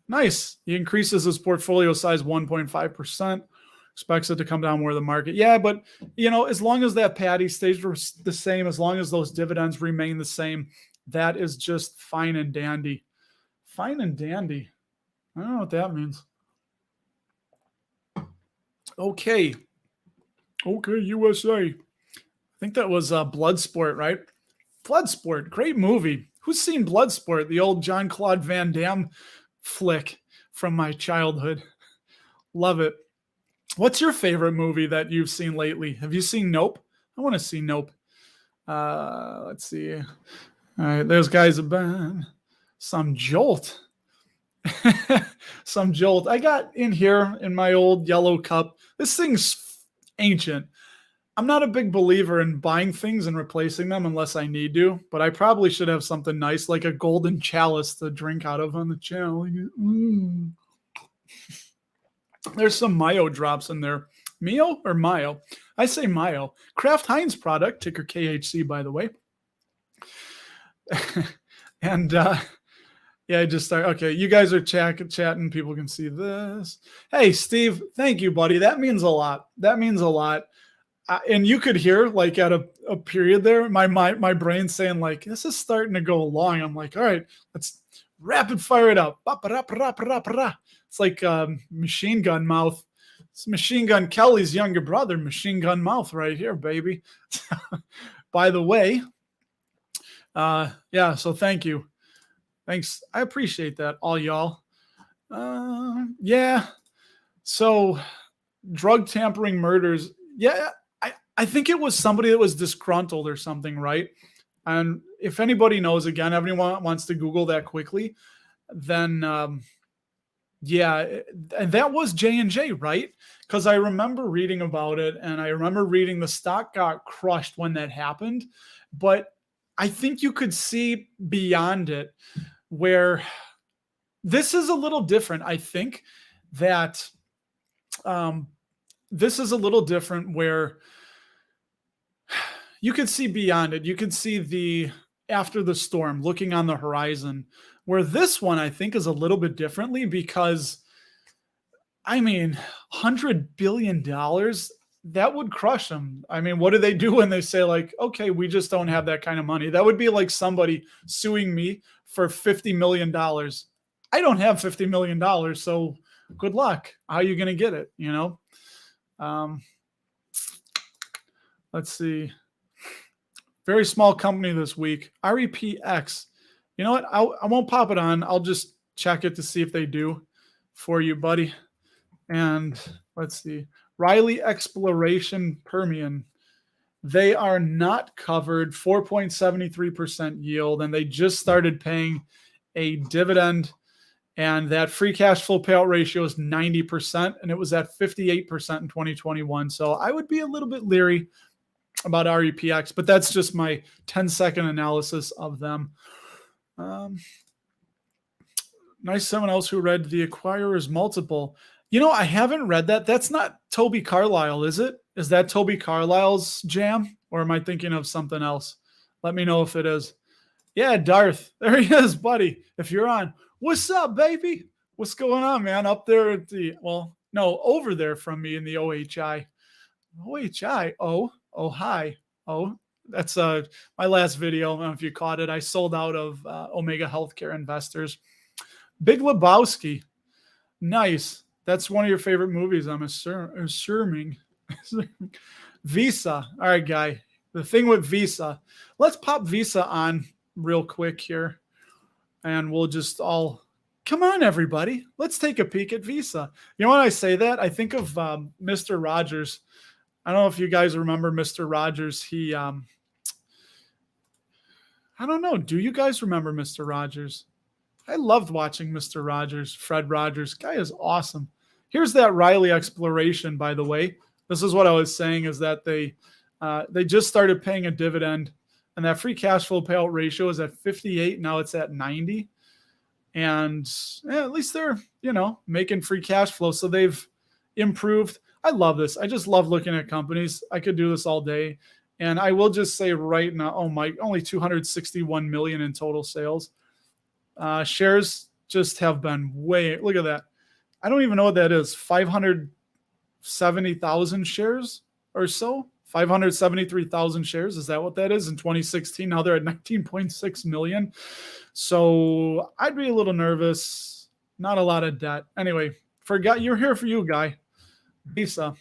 Nice. He increases his portfolio size 1.5%. Expects it to come down more than the market. Yeah, but, as long as that patty stays the same, as long as those dividends remain the same, that is just fine and dandy. Fine and dandy. I don't know what that means. Okay, USA. I think that was Bloodsport, right? Bloodsport, great movie. Who's seen Bloodsport, the old Jean-Claude Van Damme flick from my childhood? Love it. What's your favorite movie that you've seen lately? Have you seen Nope? I want to see Nope. Let's see. All right, those guys have been some Jolt. Some Jolt. I got in here in my old yellow cup. This thing's ancient. I'm not a big believer in buying things and replacing them unless I need to, but I probably should have something nice like a golden chalice to drink out of on the channel. There's some Mayo drops in there. Mio or Mayo? I say Mayo. Kraft Heinz product, ticker KHC, by the way. And I just start. Okay, you guys are chatting. People can see this. Hey, Steve, thank you, buddy. That means a lot. And you could hear, like, at a period there, my brain saying, like, this is starting to go long. I'm like, all right, let's rapid fire it up. It's like Machine Gun Mouth. It's Machine Gun Kelly's younger brother, Machine Gun Mouth, right here, baby. By the way, so thank you. Thanks. I appreciate that, all y'all. So drug tampering murders. Yeah, I think it was somebody that was disgruntled or something, right? And if anybody knows, again, everyone wants to Google that quickly, then and that was J&J, right? Because I remember reading about it, and I remember reading the stock got crushed when that happened. But I think you could see beyond it, where this is a little different. I think that this is a little different, where you can see beyond it. You can see the after the storm, looking on the horizon. Where this one, I think, is a little bit differently because, I mean, $100 billion, that would crush them. I mean, what do they do when they say, like, okay, we just don't have that kind of money? That would be like somebody suing me for $50 million. I don't have $50 million, so good luck. How are you going to get it? You know? Let's see. Very small company this week. REPX. You know what? I won't pop it on. I'll just check it to see if they do for you, buddy. And let's see. Riley Exploration Permian. They are not covered, 4.73% yield, and they just started paying a dividend. And that free cash flow payout ratio is 90%, and it was at 58% in 2021. So I would be a little bit leery about REPX, but that's just my 10-second analysis of them. Nice someone else who read The Acquirer's Multiple. You know, I haven't read that. That's not Toby Carlisle, is it? Is that Toby Carlisle's jam? Or am I thinking of something else? Let me know if it is. Yeah, Darth. There he is, buddy. If you're on. What's up, baby? What's going on, man? Up there at the, well, no, over there from me in the OHI. OHI? Oh, hi. Oh, that's my last video. I don't know if you caught it. I sold out of Omega Healthcare Investors. Big Lebowski. Nice. That's one of your favorite movies, I'm assuming. Visa. All right, guy. The thing with Visa. Let's pop Visa on real quick here. And we'll just all, come on, everybody. Let's take a peek at Visa. You know, when I say that, I think of Mr. Rogers. I don't know if you guys remember Mr. Rogers. He, I don't know. Do you guys remember Mr. Rogers? I loved watching Mr. Rogers, Fred Rogers. Guy is awesome. Here's that Riley Exploration, by the way. This is what I was saying, is that they just started paying a dividend, and that free cash flow payout ratio is at 58. Now it's at 90. And at least they're, you know, making free cash flow. So they've improved. I love this. I just love looking at companies. I could do this all day. And I will just say right now, oh my, only 261 million in total sales. Shares just have been way, look at that. I don't even know what that is. 570,000 shares or so. 573,000 shares. Is that what that is in 2016? Now they're at 19.6 million. So I'd be a little nervous. Not a lot of debt. Anyway, forgot you're here for you, guy. Visa.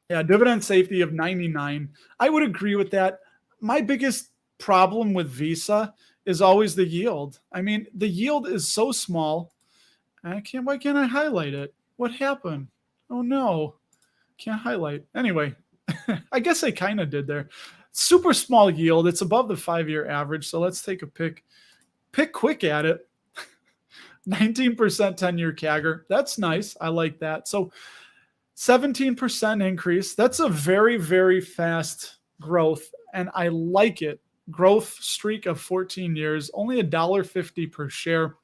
Yeah, dividend safety of 99. I would agree with that. My biggest problem with Visa is always the yield. I mean, the yield is so small. Why can't I highlight it? What happened? Oh no. Can't highlight. Anyway, I guess I kind of did there. Super small yield. It's above the 5-year average. So let's take a pick quick at it. 19% 10-year CAGR. That's nice. I like that. So 17% increase. That's a very, very fast growth. And I like it. Growth streak of 14 years, only $1.50 per share.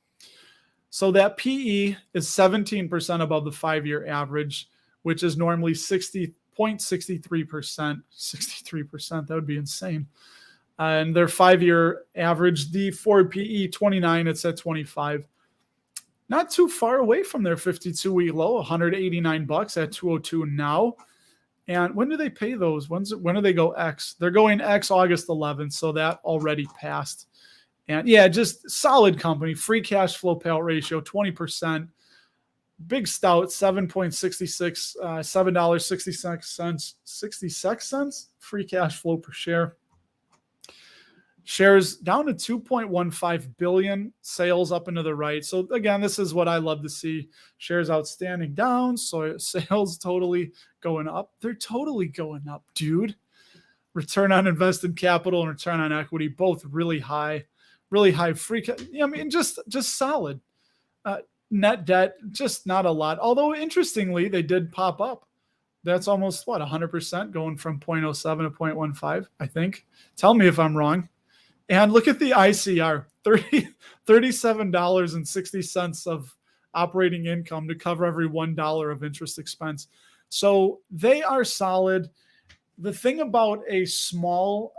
So that PE is 17% above the 5-year average, which is normally 60.63%. 63%, that would be insane. And their 5-year average, the Ford PE 29, it's at 25. Not too far away from their 52-week low, $189 at 202 now. And when do they pay those? When do they go X? They're going X August 11th, so that already passed. And yeah, just solid company. Free cash flow payout ratio, 20%. Big stout, 7.66, $7.66, 66 cents free cash flow per share. Shares down to 2.15 billion, sales up into the right. So again, this is what I love to see. Shares outstanding down, so sales totally going up. They're totally going up, dude. Return on invested capital and return on equity, both really high free. I mean, just solid. Net debt, just not a lot. Although interestingly, they did pop up. That's almost 100% going from 0.07 to 0.15, I think. Tell me if I'm wrong. And look at the ICR, $37.60 of operating income to cover every $1 of interest expense. So they are solid. the thing about a small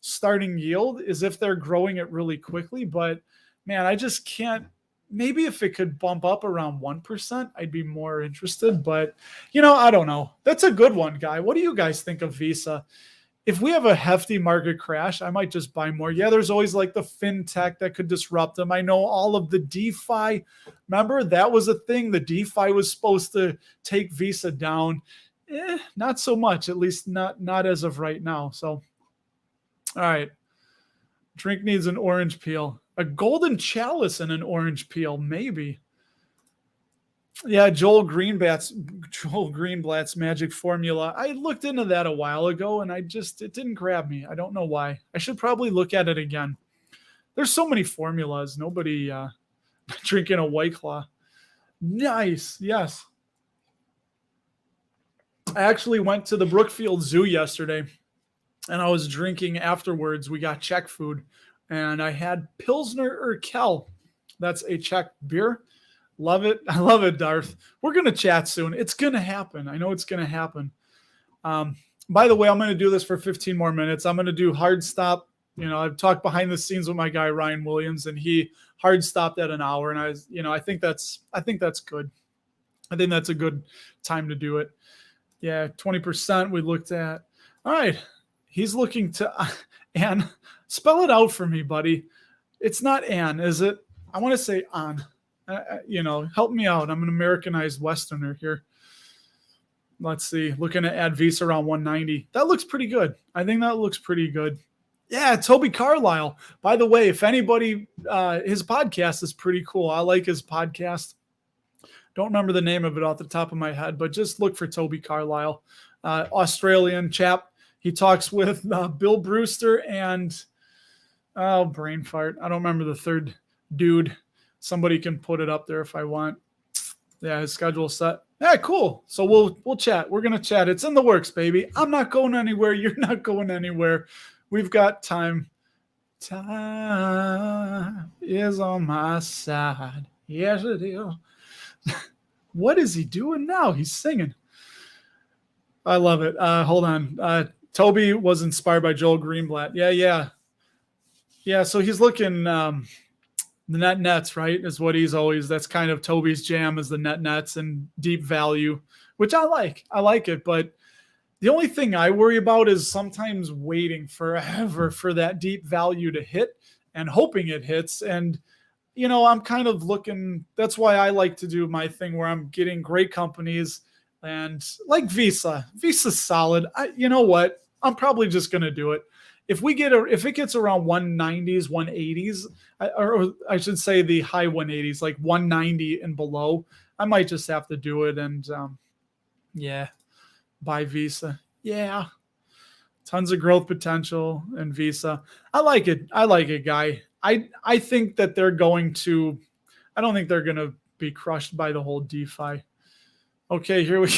starting yield is if they're growing it really quickly. But man, I just can't. Maybe if it could bump up around 1%, I'd be more interested. But, I don't know. That's a good one, Guy. What do you guys think of Visa? If we have a hefty market crash, I might just buy more. Yeah, there's always like the fintech that could disrupt them. I know all of the DeFi. Remember, that was a thing. The DeFi was supposed to take Visa down. Not so much, at least not as of right now. So, all right. Drink needs an orange peel. A golden chalice and an orange peel, maybe. Yeah, Joel Greenblatt's magic formula. I looked into that a while ago and it didn't grab me. I don't know why. I should probably look at it again. There's so many formulas. Nobody drinking a White Claw. Nice. Yes. I actually went to the Brookfield Zoo yesterday and I was drinking afterwards. We got Czech food and I had Pilsner Urquell. That's a Czech beer. Love it. I love it, Darth. We're going to chat soon. It's going to happen. I know it's going to happen. By the way, I'm going to do this for 15 more minutes. I'm going to do hard stop. I've talked behind the scenes with my guy, Ryan Williams, and he hard stopped at an hour. And I think that's good. I think that's a good time to do it. Yeah. 20% we looked at. All right. He's looking to Ann. Spell it out for me, buddy. It's not Ann, is it? I want to say on. Help me out. I'm an Americanized Westerner here. Let's see. Looking to add Visa around 190. That looks pretty good. I think that looks pretty good. Yeah, Toby Carlisle. By the way, if anybody, his podcast is pretty cool. I like his podcast. Don't remember the name of it off the top of my head, but just look for Toby Carlisle. Australian chap. He talks with Bill Brewster and, brain fart. I don't remember the third dude. Somebody can put it up there if I want. Yeah, his schedule's set. Yeah, cool. So we'll chat. We're gonna chat. It's in the works, baby. I'm not going anywhere. You're not going anywhere. We've got time. Time is on my side. Yes, it is. What is he doing now? He's singing. I love it. Hold on. Toby was inspired by Joel Greenblatt. Yeah. So he's looking. The net nets, right, is what that's kind of Toby's jam, is the net nets and deep value, which I like. I like it. But the only thing I worry about is sometimes waiting forever for that deep value to hit and hoping it hits. And, I'm kind of looking, that's why I like to do my thing where I'm getting great companies and like Visa. Visa's solid. You know what? I'm probably just going to do it. If it gets around 190s, 180s, or I should say the high 180s, like 190 and below, I might just have to do it and, buy Visa. Yeah. Tons of growth potential in Visa. I like it. Guy. I think that I don't think they're going to be crushed by the whole DeFi. Okay, here we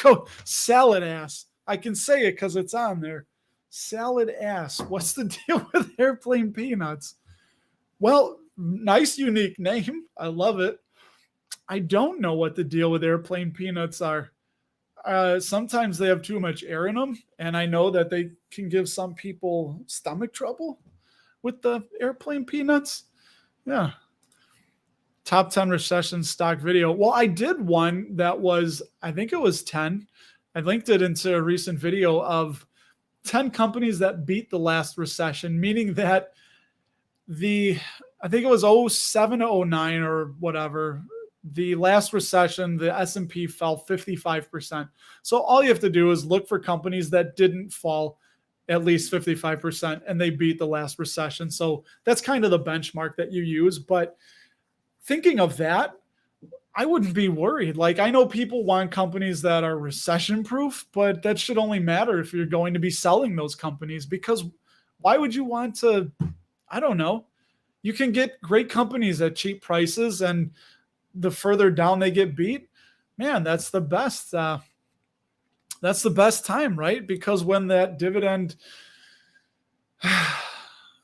go. Salad ass. I can say it because it's on there. Salad ass. What's the deal with airplane peanuts? Well, nice, unique name. I love it. I don't know what the deal with airplane peanuts are. Sometimes they have too much air in them, and I know that they can give some people stomach trouble with the airplane peanuts. Yeah. Top 10 recession stock video. Well, I did one that was, I think it was 10. I linked it into a recent video of 10 companies that beat the last recession, meaning that I think it was 07 to 09 or whatever, the last recession, the S&P fell 55%. So all you have to do is look for companies that didn't fall at least 55% and they beat the last recession. So that's kind of the benchmark that you use. But thinking of that, I wouldn't be worried. Like, I know people want companies that are recession proof, but that should only matter if you're going to be selling those companies, because why would you want to, I don't know. You can get great companies at cheap prices, and the further down they get beat, man, that's the best. That's the best time, right? Because when that dividend,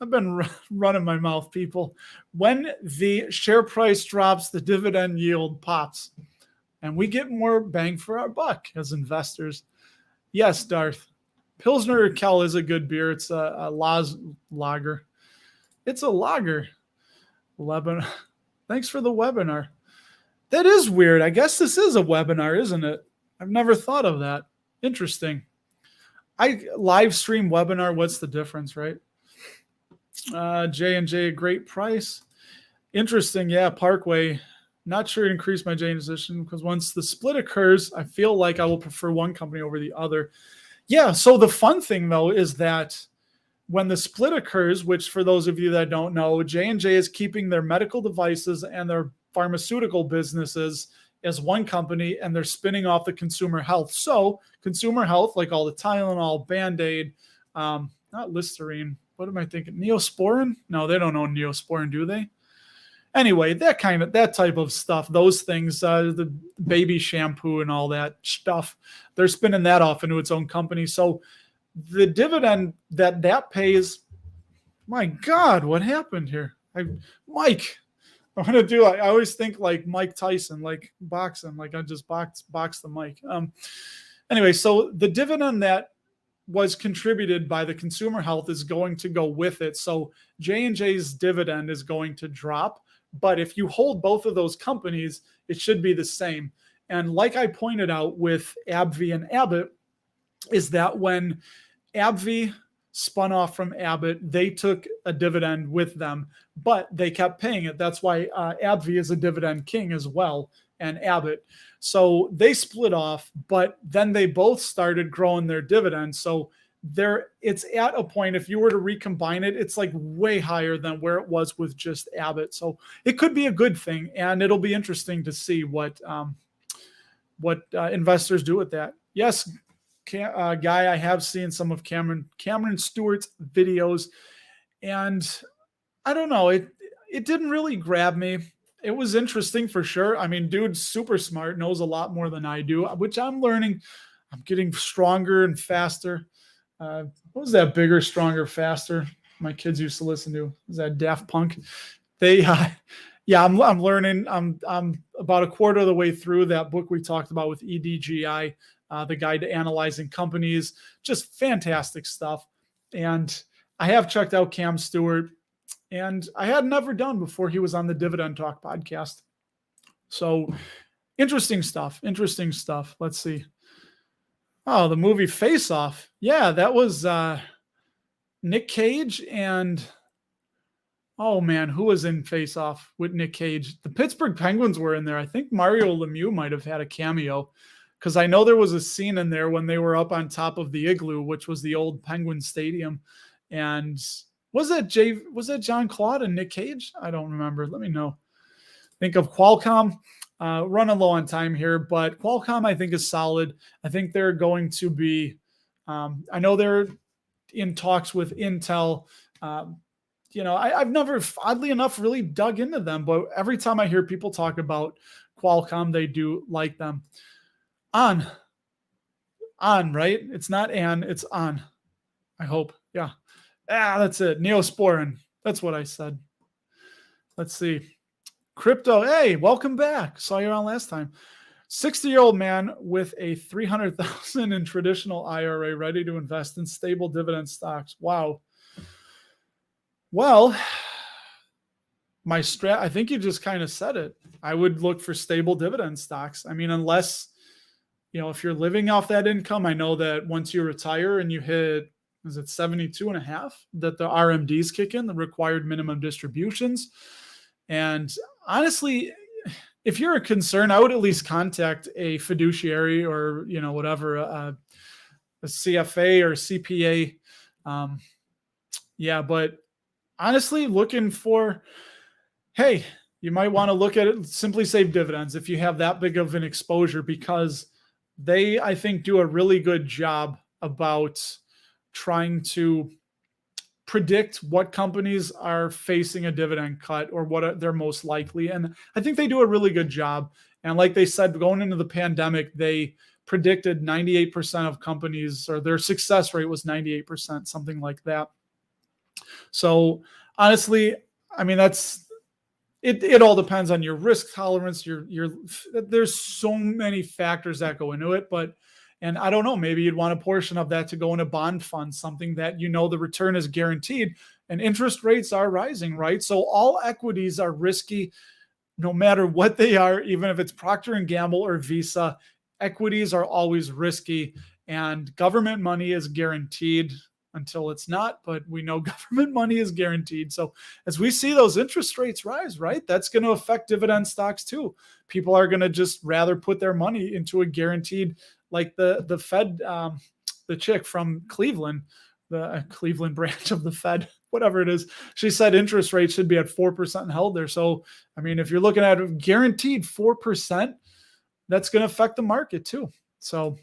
I've been running my mouth, people. When the share price drops, the dividend yield pops, and we get more bang for our buck as investors. Yes, Darth. Pilsner Kel is a good beer. It's a lager. It's a lager. Lebanon. Thanks for the webinar. That is weird. I guess this is a webinar, isn't it? I've never thought of that. Interesting. I live stream webinar. What's the difference, right? J&J, a great price. Interesting. Yeah, Parkway. Not sure to increase my J position because once the split occurs, I feel like I will prefer one company over the other. Yeah. So the fun thing though is that when the split occurs, which for those of you that don't know, J&J is keeping their medical devices and their pharmaceutical businesses as one company, and they're spinning off the consumer health. So consumer health, like all the Tylenol, Band-Aid, not Listerine. What am I thinking? Neosporin? No, they don't own Neosporin, do they? Anyway, that type of stuff, those things, the baby shampoo and all that stuff, they're spinning that off into its own company. So the dividend that pays, my God, what happened here? Mike, I want to do. I always think like Mike Tyson, like boxing, like I just box the mic. Anyway, so the dividend that was contributed by the consumer health is going to go with it. So J&J's dividend is going to drop, but if you hold both of those companies, it should be the same. And like I pointed out with AbbVie and Abbott, is that when AbbVie spun off from Abbott, they took a dividend with them, but they kept paying it. That's why AbbVie is a dividend king as well, and Abbott. So they split off, but then they both started growing their dividends. So it's at a point, if you were to recombine it, it's like way higher than where it was with just Abbott. So it could be a good thing, and it'll be interesting to see what investors do with that. Yes, Guy, I have seen some of Cameron Stewart's videos, and I don't know, it didn't really grab me. It was interesting for sure. I mean, dude's super smart, knows a lot more than I do, which I'm learning. I'm getting stronger and faster. What was that? Bigger, stronger, faster? My kids used to listen to. Was that Daft Punk? They, yeah, I'm learning. I'm about a quarter of the way through that book we talked about with EDGI. The Guide to Analyzing Companies, just fantastic stuff. And I have checked out Cam Stewart, and I had never done before he was on the Dividend Talk podcast. So interesting stuff. Let's see. Oh, the movie Face Off. Yeah, that was Nick Cage and, oh man, who was in Face Off with Nick Cage? The Pittsburgh Penguins were in there. I think Mario Lemieux might have had a cameo, because I know there was a scene in there when they were up on top of the igloo, which was the old Penguin Stadium. And was that John Claude and Nick Cage? I don't remember. Let me know. Think of Qualcomm. Running low on time here, but Qualcomm I think is solid. I think they're going to be, I know they're in talks with Intel. I've never, oddly enough, really dug into them, but every time I hear people talk about Qualcomm, they do like them. On, right? It's not an, it's on. I hope. Yeah. That's it. Neosporin. That's what I said. Let's see. Crypto. Hey, welcome back. Saw you around last time. 60-year-old man with a $300,000 in traditional IRA ready to invest in stable dividend stocks. Wow. Well, I think you just kind of said it. I would look for stable dividend stocks. I mean, unless, if you're living off that income, I know that once you retire and you hit, is it 72 and a half, that the RMDs kick in, the required minimum distributions. And honestly, if you're a concern, I would at least contact a fiduciary or, whatever, a CFA or CPA. But honestly, looking for, hey, you might want to look at it, Simply Save Dividends if you have that big of an exposure, because they, I think, do a really good job about trying to predict what companies are facing a dividend cut or what they're most likely. And I think they do a really good job. And like they said, going into the pandemic, they predicted 98% of companies, or their success rate was 98%, something like that. So honestly, I mean, it all depends on your risk tolerance. There's so many factors that go into it, but And I don't know, maybe you'd want a portion of that to go in a bond fund, something that you know the return is guaranteed, and interest rates are rising, right? So all equities are risky no matter what they are, even if it's Procter and Gamble or Visa. Equities are always risky, and government money is guaranteed until it's not, but we know government money is guaranteed. So as we see those interest rates rise, right, that's going to affect dividend stocks too. People are going to just rather put their money into a guaranteed, like the Fed, the chick from Cleveland, the Cleveland branch of the Fed, whatever it is. She said interest rates should be at 4% and held there. So, I mean, if you're looking at a guaranteed 4%, that's going to affect the market too. So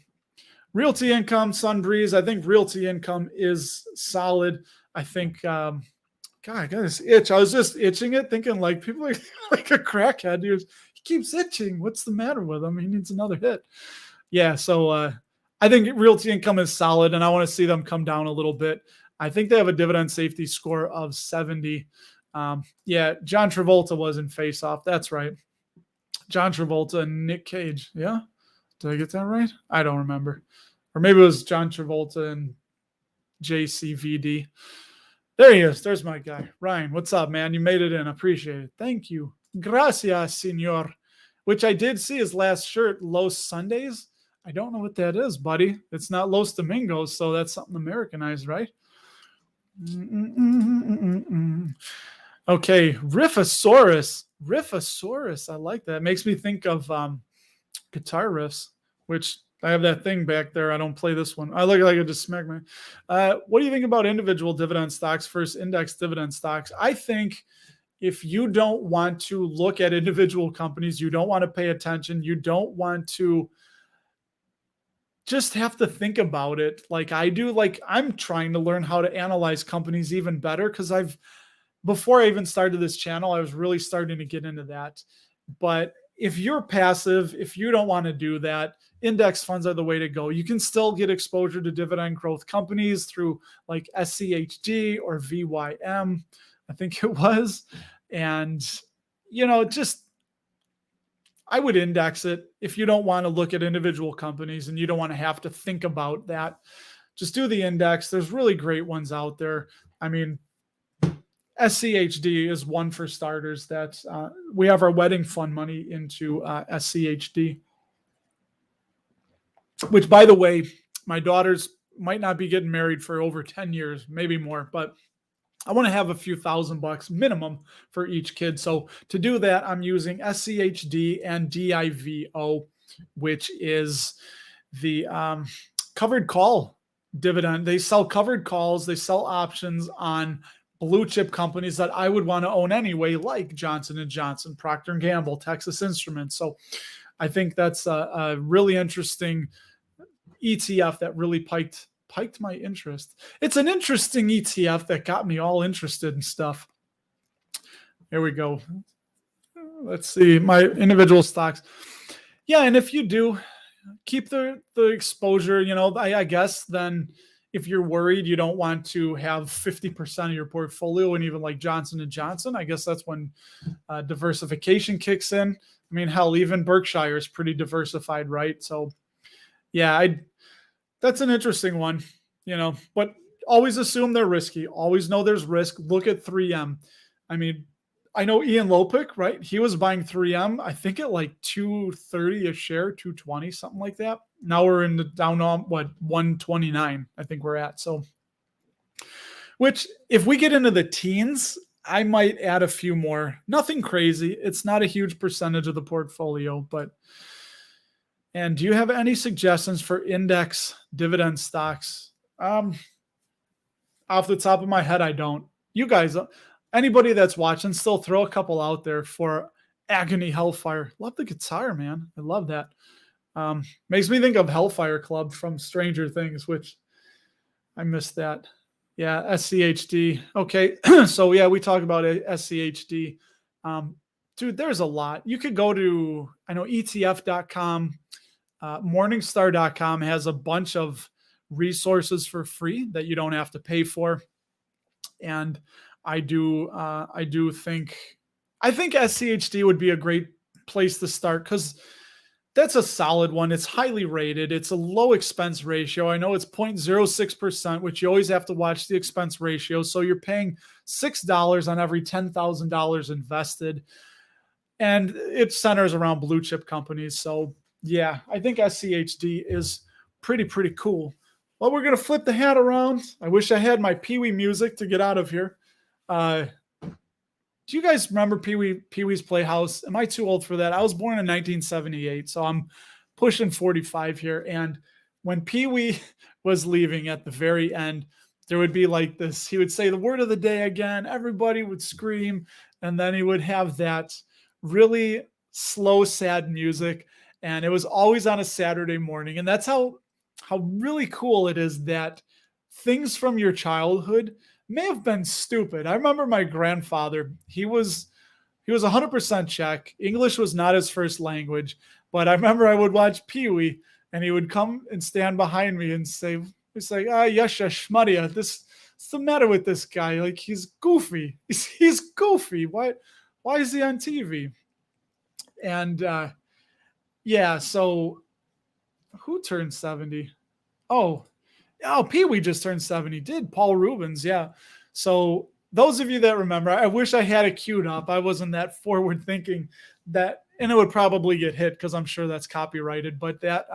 Realty Income, Sunbreeze, I think Realty Income is solid. I think, God, I got this itch. I was just itching it, thinking like people are like a crackhead. He keeps itching. What's the matter with him? He needs another hit. Yeah, so I think Realty Income is solid, and I want to see them come down a little bit. I think they have a dividend safety score of 70. Yeah, John Travolta was in Face Off. That's right. John Travolta and Nick Cage. Yeah? Did I get that right? I don't remember. Or maybe it was John Travolta and JCVD. There he is. There's my guy. Ryan, what's up, man? You made it in. Appreciate it. Thank you. Gracias, senor. Which I did see his last shirt, Los Sundays. I don't know what that is, buddy. It's not Los Domingos, so that's something Americanized, right? Okay, Riffosaurus. Riffosaurus. I like that. It makes me think of guitar riffs, which I have that thing back there. I don't play this one. I look like I just smacked me. What do you think about individual dividend stocks versus index dividend stocks? I think if you don't want to look at individual companies, you don't want to pay attention, you don't want to just have to think about it like I do. Like I'm trying to learn how to analyze companies even better because before I even started this channel, I was really starting to get into that. But if you're passive, if you don't want to do that, index funds are the way to go. You can still get exposure to dividend growth companies through like SCHD or VYM, I think it was. And, just I would index it if you don't want to look at individual companies and you don't want to have to think about that. Just do the index. There's really great ones out there. I mean, SCHD is one for starters. That we have our wedding fund money into SCHD, which, by the way, my daughters might not be getting married for over 10 years, maybe more, but I want to have a few $1,000 minimum for each kid. So to do that, I'm using SCHD and DIVO, which is the covered call dividend. They sell covered calls. They sell options on blue chip companies that I would want to own anyway, like Johnson & Johnson, Procter & Gamble, Texas Instruments. So I think that's a really interesting ETF that really piked my interest. It's an interesting ETF that got me all interested in stuff. Here we go. Let's see my individual stocks. Yeah, and if you do keep the exposure, I guess then if you're worried you don't want to have 50% of your portfolio and even like Johnson & Johnson, I guess that's when diversification kicks in. I mean, hell, even Berkshire is pretty diversified, right? So yeah, that's an interesting one, but always assume they're risky. Always know there's risk. Look at 3M. I mean, I know Ian Lopik, right? He was buying 3M, I think at like $230 a share, $220, something like that. Now we're in the down on $129, I think we're at. So, which if we get into the teens, I might add a few more. Nothing crazy. It's not a huge percentage of the portfolio, but. And do you have any suggestions for index dividend stocks? Off the top of my head, I don't. You guys, anybody that's watching, still throw a couple out there for Agony Hellfire. Love the guitar, man. I love that. Makes me think of Hellfire Club from Stranger Things, which I missed that. Yeah, SCHD. Okay, so yeah, we talk about SCHD. Dude, there's a lot. You could go to, I know, ETF.com. Morningstar.com has a bunch of resources for free that you don't have to pay for. And I think SCHD would be a great place to start because That's a solid one. It's highly rated. It's a low expense ratio. I know it's 0.06%, which you always have to watch the expense ratio. So you're paying $6 on every $10,000 invested. And it centers around blue chip companies. So yeah, I think SCHD is pretty cool. Well, we're going to flip the hat around. I wish I had my Pee Wee music to get out of here. Do you guys remember Pee-wee's Playhouse? Am I too old for that? I was born in 1978, so I'm pushing 45 here. And when Pee-wee was leaving at the very end, there would be like this. He would say the word of the day again. Everybody would scream, and then he would have that really slow, sad music. And it was always on a Saturday morning. And that's how really cool it is that things from your childhood may have been stupid. I remember my grandfather, he was 100% Czech. English was not his first language, but I remember I would watch Pee-wee and he would come and stand behind me and say, it's like, Yasha Shmaria, what's the matter with this guy? Like, he's goofy. He's goofy. Why is he on TV? And yeah, so who turned 70? Oh, Pee-wee just turned 70. Did Paul Rubens? Yeah. So those of you that remember, I wish I had it queued up. I wasn't that forward thinking that, and it would probably get hit because I'm sure that's copyrighted. But that,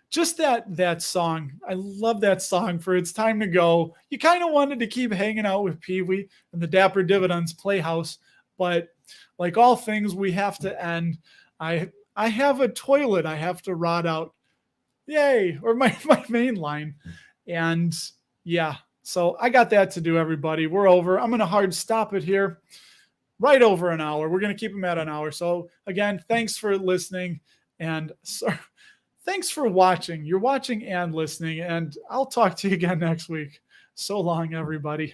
just that song, I love that song for It's Time to Go. You kind of wanted to keep hanging out with Pee-wee and the Dapper Dividends Playhouse, but like all things, we have to end. I have a toilet I have to rot out. Yay, or my main line. And yeah, so I got that to do, everybody. We're over. I'm going to hard stop it here. Right over an hour. We're going to keep them at an hour. So again, thanks for listening. And thanks for watching. You're watching and listening. And I'll talk to you again next week. So long, everybody.